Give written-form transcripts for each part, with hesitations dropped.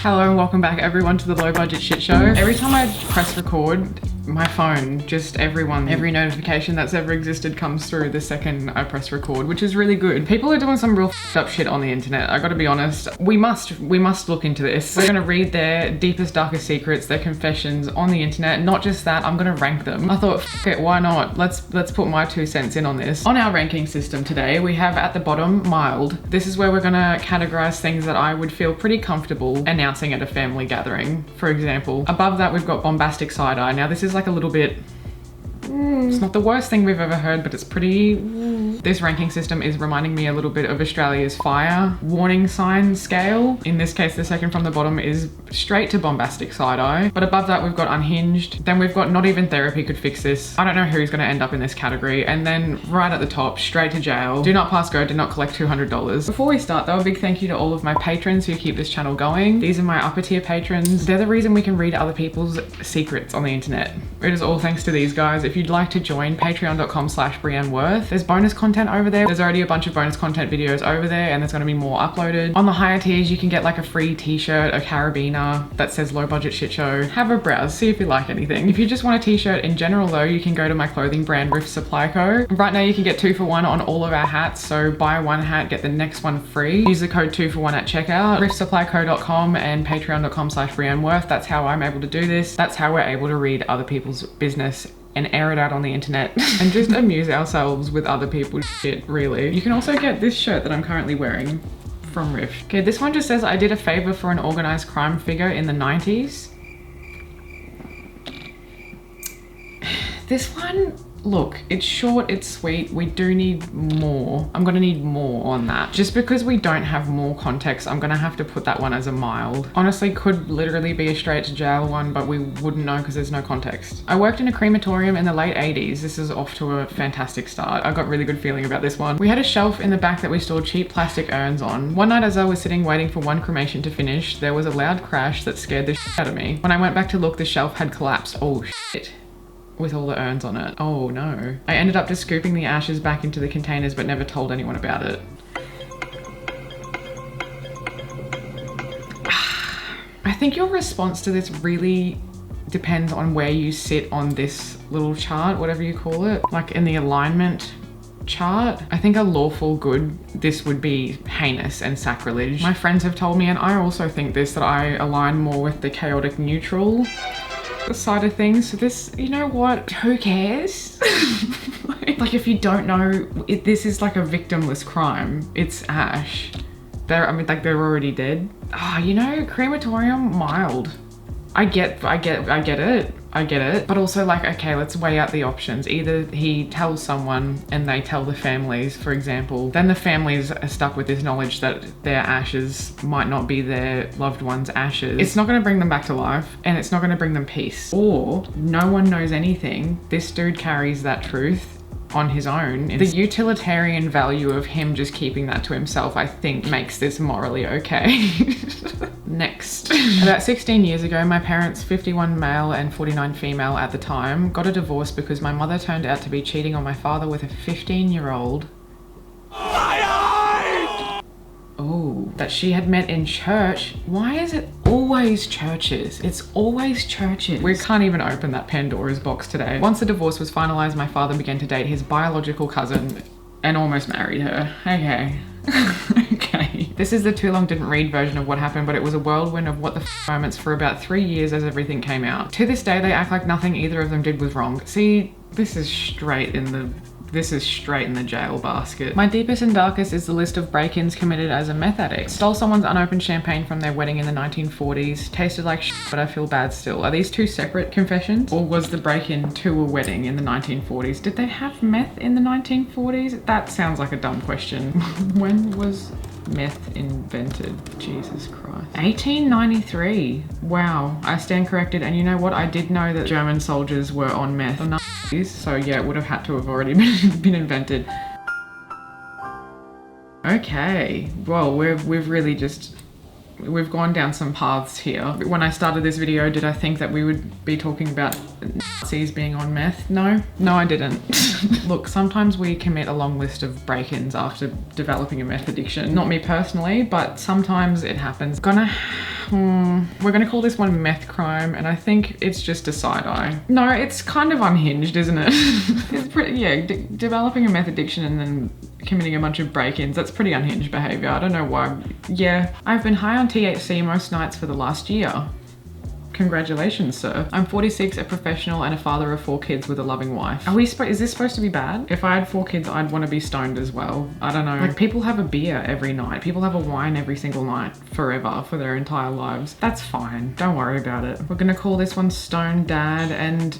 Hello and welcome back everyone to the low budget shit show. Every time I press record, my phone, just every notification that's ever existed comes through the second I press record, which is really good. People are doing some real f***ed up shit on the internet. I gotta be honest. We must look into this. We're gonna read their deepest, darkest secrets, their confessions on the internet. Not just that, I'm gonna rank them. I thought, f it, why not? Let's put my 2 cents in on this. On our ranking system today, we have at the bottom, mild. This is where we're gonna categorize things that I would feel pretty comfortable announcing at a family gathering, for example. Above that, we've got bombastic side-eye. Now, this is like a little bit, it's not the worst thing we've ever heard, but it's pretty, this ranking system is reminding me a little bit of Australia's fire warning sign scale. In this case, the second from the bottom is straight to bombastic side-eye. But above that, we've got unhinged. Then we've got not even therapy could fix this. I don't know who's gonna end up in this category. And then right at the top, straight to jail. Do not pass go, did not collect $200. Before we start though, a big thank you to all of my patrons who keep this channel going. These are my upper tier patrons. They're the reason we can read other people's secrets on the internet. It is all thanks to these guys. If you'd like to join, patreon.com/BrianneWorth. There's bonus content over there. There's already a bunch of bonus content videos over there and there's gonna be more uploaded. On the higher tiers, you can get like a free t-shirt, a carabiner that says low budget shit show. Have a browse, see if you like anything. If you just want a t-shirt in general though, you can go to my clothing brand Riff Supply Co. Right now you can get 2 for 1 on all of our hats. So buy one hat, get the next one free. Use the code 2 for 1 at checkout. riffsupplyco.com and patreon.com/BrianneWorth. That's how I'm able to do this. That's how we're able to read other people's business and air it out on the internet and just amuse ourselves with other people's shit, really. You can also get this shirt that I'm currently wearing from Riff. Okay, this one just says, I did a favor for an organized crime figure in the 90s. This one, look, it's short, it's sweet. We do need more. I'm gonna need more on that. Just because we don't have more context, I'm gonna have to put that one as a mild. Honestly, could literally be a straight to jail one, but we wouldn't know because there's no context. I worked in a crematorium in the late 80s. This is off to a fantastic start. I got really good feeling about this one. We had a shelf in the back that we stored cheap plastic urns on. One night as I was sitting waiting for one cremation to finish, there was a loud crash that scared the shit out of me. When I went back to look, the shelf had collapsed. Oh shit. With all the urns on it. Oh no. I ended up just scooping the ashes back into the containers but never told anyone about it. I think your response to this really depends on where you sit on this little chart, whatever you call it. Like in the alignment chart, I think a lawful good, this would be heinous and sacrilege. My friends have told me, and I also think this, that I align more with the chaotic neutral side of things. So this, you know what, who cares? like if you don't know, this is like a victimless crime. It's Ash. They're already dead. Ah, you know, crematorium, mild. I get it. But also like, okay, let's weigh out the options. Either he tells someone and they tell the families, for example, then the families are stuck with this knowledge that their ashes might not be their loved one's ashes. It's not gonna bring them back to life and it's not gonna bring them peace. Or no one knows anything. This dude carries that truth on his own. The utilitarian value of him just keeping that to himself, I think, makes this morally okay. Next. About 16 years ago, my parents, 51 male and 49 female at the time, got a divorce because my mother turned out to be cheating on my father with a 15-year-old. Oh, that she had met in church. Why is it always churches? It's always churches. We can't even open that Pandora's box today. Once the divorce was finalized, my father began to date his biological cousin and almost married her. Okay. Okay. This is the too long didn't read version of what happened, but it was a whirlwind of what the f moments for about 3 years as everything came out. To this day, they act like nothing either of them did was wrong. See, this is straight in the jail basket. My deepest and darkest is the list of break-ins committed as a meth addict. Stole someone's unopened champagne from their wedding in the 1940s. Tasted like shit, but I feel bad still. Are these 2 separate confessions? Or was the break-in to a wedding in the 1940s? Did they have meth in the 1940s? That sounds like a dumb question. When was meth invented? Jesus Christ. 1893. Wow, I stand corrected. And you know what? I did know that German soldiers were on meth. So yeah, it would have had to have already been invented. Okay, well, we've really just, we've gone down some paths here. When I started this video, did I think that we would be talking about Nazis being on meth? No, I didn't. Look, sometimes we commit a long list of break-ins after developing a meth addiction. Not me personally, but sometimes it happens. Gonna we're gonna call this one meth crime, and I think it's just a side eye. No, it's kind of unhinged, isn't it? It's pretty, yeah, developing a meth addiction and then committing a bunch of break-ins, that's pretty unhinged behavior. I don't know why. Yeah, I've been high on THC most nights for the last year. Congratulations, sir. I'm 46, a professional and a father of 4 kids with a loving wife. Is this supposed to be bad? If I had 4 kids, I'd want to be stoned as well. I don't know. Like, people have a beer every night. People have a wine every single night forever for their entire lives. That's fine. Don't worry about it. We're gonna call this one Stone Dad, and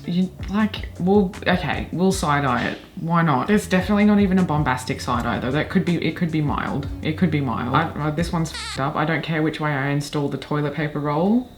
we'll side eye it. Why not? There's definitely not even a bombastic side eye though. It could be mild. It could be mild. This one's f***ed up. I don't care which way I install the toilet paper roll.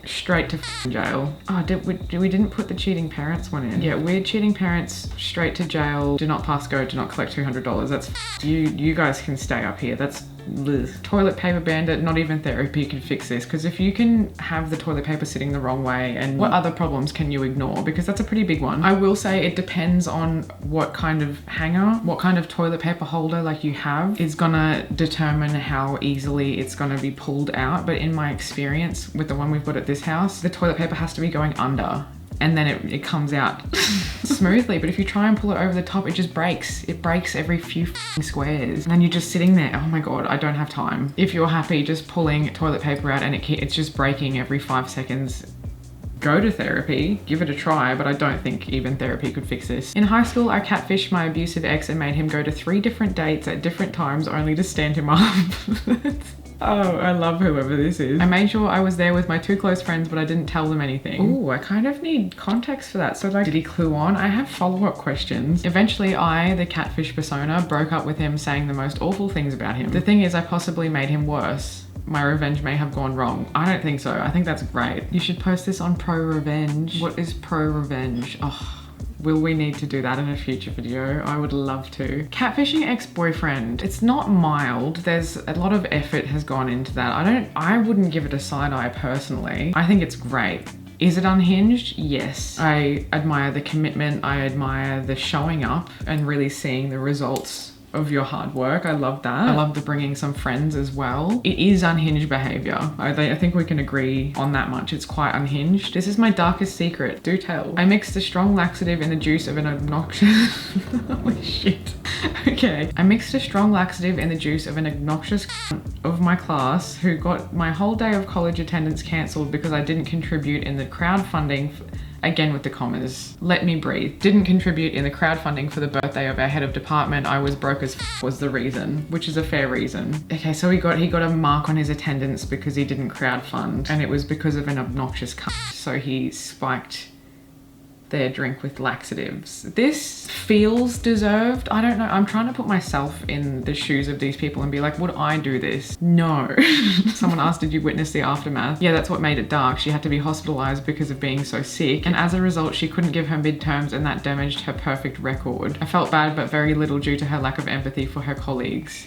Straight to jail. Oh, we didn't put the cheating parents one in. Yeah, weird cheating parents, straight to jail. Do not pass go, do not collect $200. That's you guys can stay up here. That's ugh. Toilet paper bandit, not even therapy can fix this, because if you can have the toilet paper sitting the wrong way, and what other problems can you ignore? Because that's a pretty big one. I will say it depends on what kind of hanger, what kind of toilet paper holder like you have is gonna determine how easily it's gonna be pulled out. But in my experience with the one we've got at this house, the toilet paper has to be going under, and then it comes out smoothly. But if you try and pull it over the top, it just breaks. It breaks every few squares. And then you're just sitting there, oh my God, I don't have time. If you're happy just pulling toilet paper out and it's just breaking every 5 seconds, go to therapy, give it a try, but I don't think even therapy could fix this. In high school, I catfished my abusive ex and made him go to 3 different dates at different times only to stand him up. Oh, I love whoever this is. I made sure I was there with my 2 close friends, but I didn't tell them anything. Ooh, I kind of need context for that. So like, did he clue on? I have follow-up questions. Eventually I, the catfish persona, broke up with him saying the most awful things about him. The thing is, I possibly made him worse. My revenge may have gone wrong. I don't think so. I think that's great. You should post this on Pro Revenge. What is Pro Revenge? Oh. Will we need to do that in a future video? I would love to. Catfishing ex-boyfriend. It's not mild. There's a lot of effort has gone into that. I wouldn't give it a side eye personally. I think it's great. Is it unhinged? Yes. I admire the commitment. I admire the showing up and really seeing the results of your hard work. I love that. I love the bringing some friends as well. It is unhinged behavior. I think we can agree on that much. It's quite unhinged. This is my darkest secret. Do tell. I mixed a strong laxative in the juice of an obnoxious... Holy shit. Okay. I mixed a strong laxative in the juice of an obnoxious of my class who got my whole day of college attendance cancelled because I didn't contribute in the crowdfunding again with the commas. Let me breathe. Didn't contribute in the crowdfunding for the birthday of our head of department. I was broke as was the reason, which is a fair reason. Okay, so he got a mark on his attendance because he didn't crowdfund, and it was because of an obnoxious cunt. So he spiked their drink with laxatives. This feels deserved. I don't know. I'm trying to put myself in the shoes of these people and be like, would I do this? No. Someone asked, did you witness the aftermath? Yeah, that's what made it dark. She had to be hospitalized because of being so sick, and as a result, she couldn't give her midterms, and that damaged her perfect record. I felt bad, but very little due to her lack of empathy for her colleagues.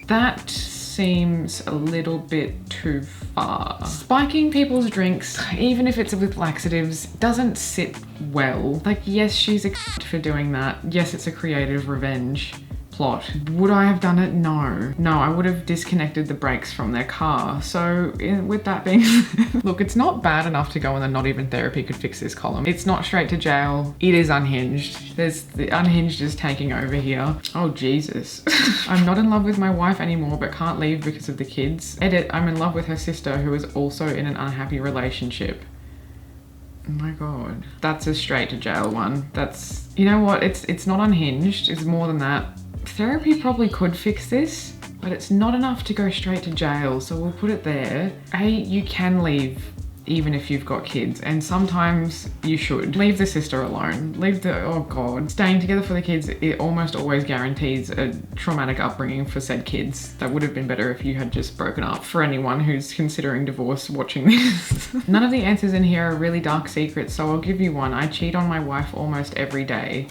That seems a little bit too far. Spiking people's drinks, even if it's with laxatives, doesn't sit well. Like, yes, she's a for doing that. Yes, it's a creative revenge plot. Would I have done it? No. No, I would have disconnected the brakes from their car. So with that being look, it's not bad enough to go in the not even therapy could fix this column. It's not straight to jail. It is unhinged. The unhinged is taking over here. Oh, Jesus. I'm not in love with my wife anymore, but can't leave because of the kids. Edit, I'm in love with her sister who is also in an unhappy relationship. Oh my God. That's a straight to jail one. That's, you know what? It's not unhinged. It's more than that. Therapy probably could fix this, but it's not enough to go straight to jail, so we'll put it there. A, you can leave even if you've got kids, and sometimes you should. Leave the sister alone. Leave the, oh God. Staying together for the kids, it almost always guarantees a traumatic upbringing for said kids. That would have been better if you had just broken up. For anyone who's considering divorce watching this. None of the answers in here are really dark secrets, so I'll give you one. I cheat on my wife almost every day.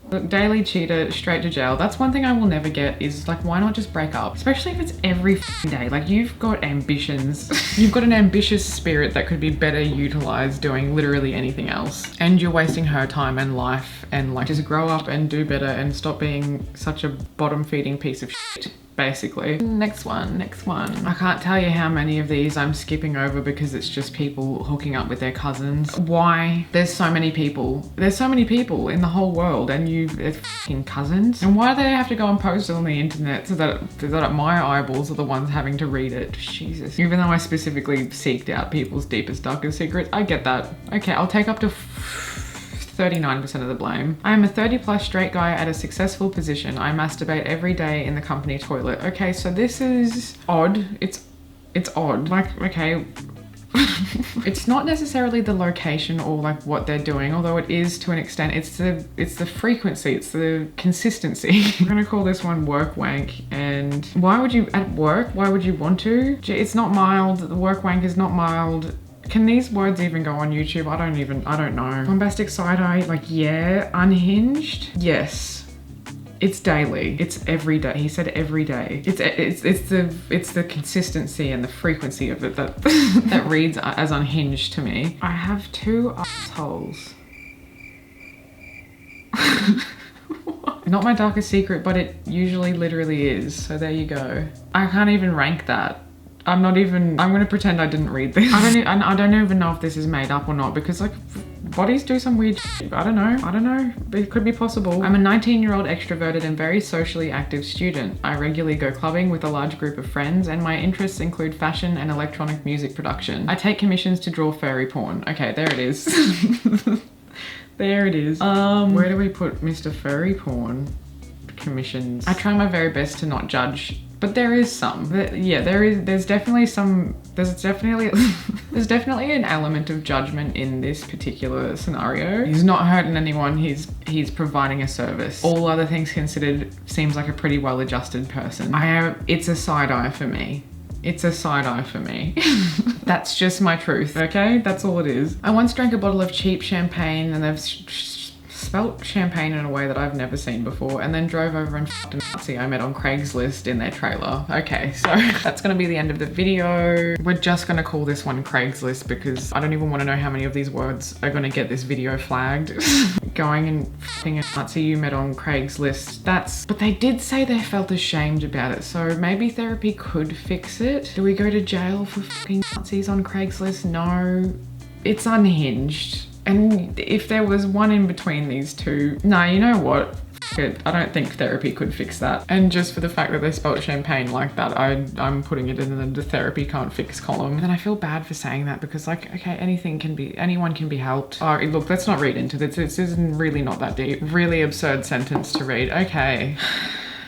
Look, daily cheater, straight to jail. That's one thing I will never get is like, why not just break up? Especially if it's every day. Like, you've got ambitions. You've got an ambitious spirit that could be better utilized doing literally anything else. And you're wasting her time and life, and like, just grow up and do better and stop being such a bottom feeding piece of shit basically. Next one. I can't tell you how many of these I'm skipping over because it's just people hooking up with their cousins. Why? There's so many people. There's so many people in the whole world, and they're fucking cousins. And why do they have to go and post it on the internet so that my eyeballs are the ones having to read it? Jesus. Even though I specifically seeked out people's deepest, darkest secrets, I get that. Okay, I'll take up to 39% of the blame. I am a 30+ straight guy at a successful position. I masturbate every day in the company toilet. Okay, so this is odd. It's odd. Like, okay. It's not necessarily the location or like what they're doing, although it is to an extent. It's the frequency, it's the consistency. I'm gonna call this one work wank. And why would you, at work, why would you want to? It's not mild. The work wank is not mild. Can these words even go on YouTube? I don't know. Bombastic side eye, like, yeah. Unhinged, yes. It's daily. It's every day. He said every day. It's the consistency and the frequency of it that that reads as unhinged to me. I have 2 assholes. Not my darkest secret, but it usually literally is. So there you go. I can't even rank that. I'm gonna pretend I didn't read this. I don't even know if this is made up or not, because like bodies do some weird shit. I don't know. It could be possible. I'm a 19-year-old extroverted and very socially active student. I regularly go clubbing with a large group of friends, and my interests include fashion and electronic music production. I take commissions to draw furry porn. Okay, there it is. There it is. Where do we put Mr. Furry Porn commissions? I try my very best to not judge, but there is some. Yeah, there's definitely an element of judgment in this particular scenario. He's not hurting anyone, he's providing a service. All other things considered, seems like a pretty well-adjusted person. It's a side eye for me. It's a side eye for me. That's just my truth, okay? That's all it is. I once drank a bottle of cheap champagne, and they've spelt champagne in a way that I've never seen before, and then drove over and f***ed a Nazi I met on Craigslist in their trailer. Okay, so that's gonna be the end of the video. We're just gonna call this one Craigslist because I don't even wanna know how many of these words are gonna get this video flagged. Going and f***ing a Nazi you met on Craigslist, but they did say they felt ashamed about it, so maybe therapy could fix it. Do we go to jail for f***ing Nazis on Craigslist? No, it's unhinged. And if there was one in between these two, nah, you know what? F it. I don't think therapy could fix that. And just for the fact that they spelled champagne like that, I'm putting it in the therapy can't fix column. And then I feel bad for saying that because like, okay, anyone can be helped. Oh, look, let's not read into this. This is really not that deep. Really absurd sentence to read. Okay.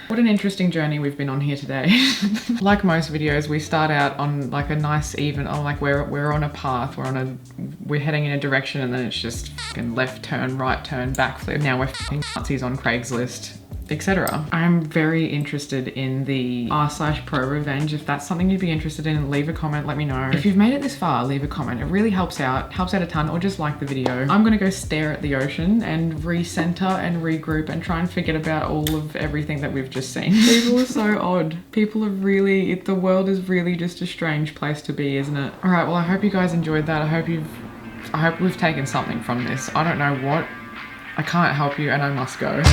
What an interesting journey we've been on here today. Like most videos, we start out on like a nice even, like we're on a path, we're heading in a direction, and then it's just fucking left turn, right turn, backflip. Now we're fucking Nazis on Craigslist, etc. I'm very interested in the r/pro revenge. If that's something you'd be interested in, leave a comment, let me know. If you've made it this far, leave a comment. It really helps out a ton, or just like the video. I'm gonna go stare at the ocean and recenter and regroup and try and forget about all of everything that we've just seen. People are so odd. People are really, the world is really just a strange place to be, isn't it? All right, well, I hope you guys enjoyed that. I hope we've taken something from this. I don't know what. I can't help you, and I must go.